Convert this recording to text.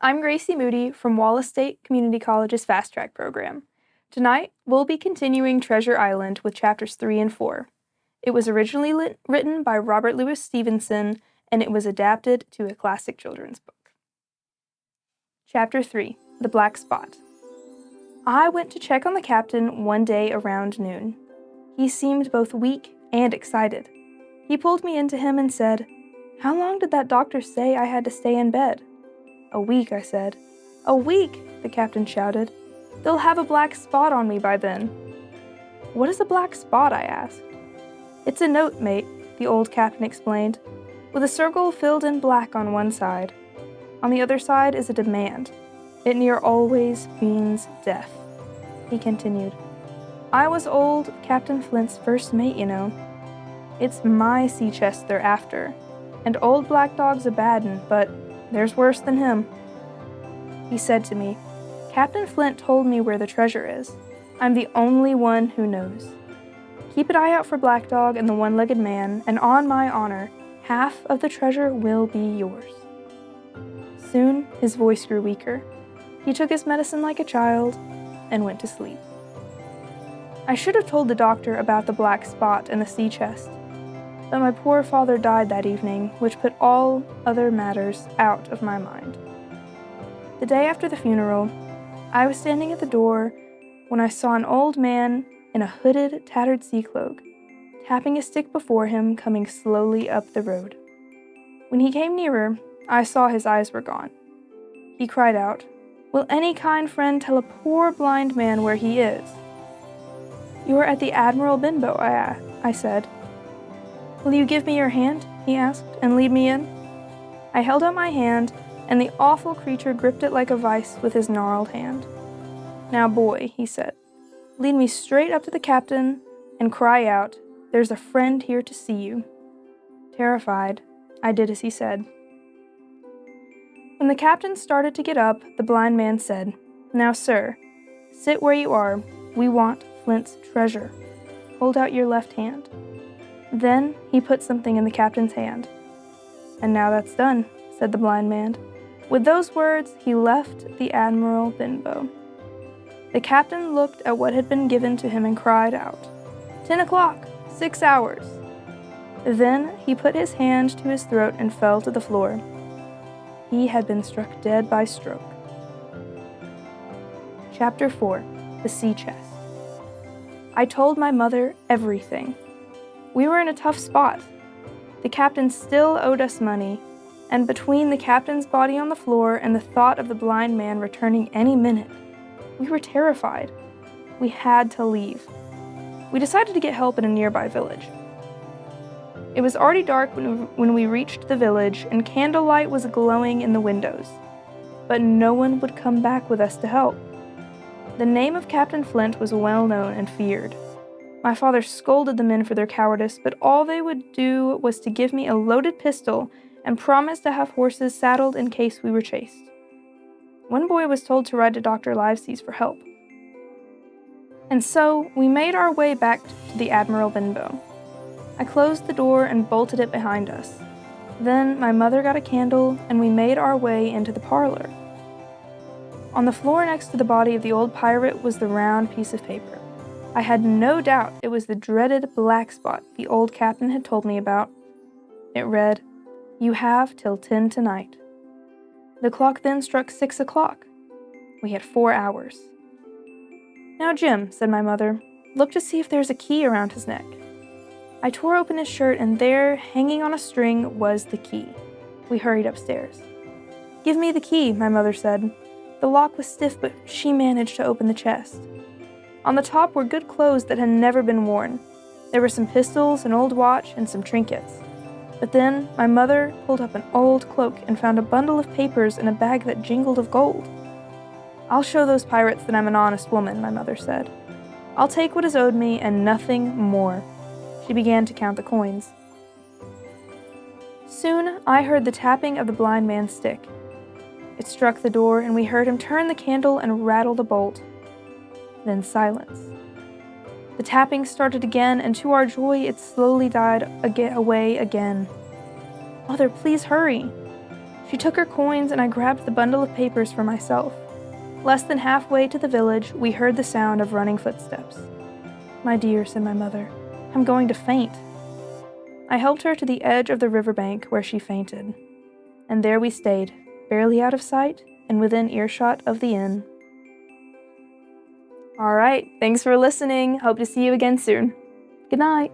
I'm Gracie Moody from Wallace State Community College's Fast Track program. Tonight, we'll be continuing Treasure Island with chapters 3 and 4. It was originally written by Robert Louis Stevenson, and it was adapted to a classic children's book. Chapter 3, The Black Spot. I went to check on the captain one day around noon. He seemed both weak and excited. He pulled me into him and said, "How long did that doctor say I had to stay in bed?" "A week," I said. "A week!" the captain shouted. "They'll have a black spot on me by then." "What is a black spot?" I asked. "It's a note, mate," the old captain explained, "with a circle filled in black on one side. On the other side is a demand. It near always means death." He continued, "I was old Captain Flint's first mate, you know. It's my sea chest they're after, and old Black Dog's a bad 'un, but there's worse than him." He said to me, "Captain Flint told me where the treasure is. I'm the only one who knows. Keep an eye out for Black Dog and the one-legged man, and on my honor, half of the treasure will be yours." Soon, his voice grew weaker. He took his medicine like a child and went to sleep. I should have told the doctor about the black spot and the sea chest, but my poor father died that evening, which put all other matters out of my mind. The day after the funeral, I was standing at the door when I saw an old man in a hooded, tattered sea cloak, tapping a stick before him, coming slowly up the road. When he came nearer, I saw his eyes were gone. He cried out, "Will any kind friend tell a poor blind man where he is?" "You are at the Admiral Benbow," I said. "Will you give me your hand?" he asked, "and lead me in?" I held out my hand, and the awful creature gripped it like a vice with his gnarled hand. "Now, boy," he said, "lead me straight up to the captain and cry out, 'There's a friend here to see you.'" Terrified, I did as he said. When the captain started to get up, the blind man said, "Now, sir, sit where you are. We want Flint's treasure. Hold out your left hand." Then he put something in the captain's hand. "And now that's done," said the blind man. With those words, he left the Admiral Benbow. The captain looked at what had been given to him and cried out, "10 o'clock, 6 hours." Then he put his hand to his throat and fell to the floor. He had been struck dead by stroke. Chapter 4, The Sea Chest. I told my mother everything. We were in a tough spot. The captain still owed us money, and between the captain's body on the floor and the thought of the blind man returning any minute, we were terrified. We had to leave. We decided to get help in a nearby village. It was already dark when we reached the village, and candlelight was glowing in the windows. But no one would come back with us to help. The name of Captain Flint was well known and feared. My father scolded the men for their cowardice, but all they would do was to give me a loaded pistol and promise to have horses saddled in case we were chased. One boy was told to ride to Dr. Livesey's for help. And so we made our way back to the Admiral Benbow. I closed the door and bolted it behind us. Then my mother got a candle, and we made our way into the parlor. On the floor next to the body of the old pirate was the round piece of paper. I had no doubt it was the dreaded black spot the old captain had told me about. It read, "You have till 10 tonight." The clock then struck 6 o'clock. We had 4 hours. "Now, Jim," said my mother, "look to see if there's a key around his neck." I tore open his shirt, and there, hanging on a string, was the key. We hurried upstairs. "Give me the key," my mother said. The lock was stiff, but she managed to open the chest. On the top were good clothes that had never been worn. There were some pistols, an old watch, and some trinkets. But then my mother pulled up an old cloak and found a bundle of papers and a bag that jingled of gold. "I'll show those pirates that I'm an honest woman," my mother said. "I'll take what is owed me and nothing more." She began to count the coins. Soon I heard the tapping of the blind man's stick. It struck the door, and we heard him turn the candle and rattle the bolt. Then silence. The tapping started again, and to our joy, it slowly died away again. "Mother, please hurry." She took her coins, and I grabbed the bundle of papers for myself. Less than halfway to the village, we heard the sound of running footsteps. "My dear," said my mother, "I'm going to faint." I helped her to the edge of the riverbank, where she fainted. And there we stayed, barely out of sight and within earshot of the inn. All right, thanks for listening. Hope to see you again soon. Good night.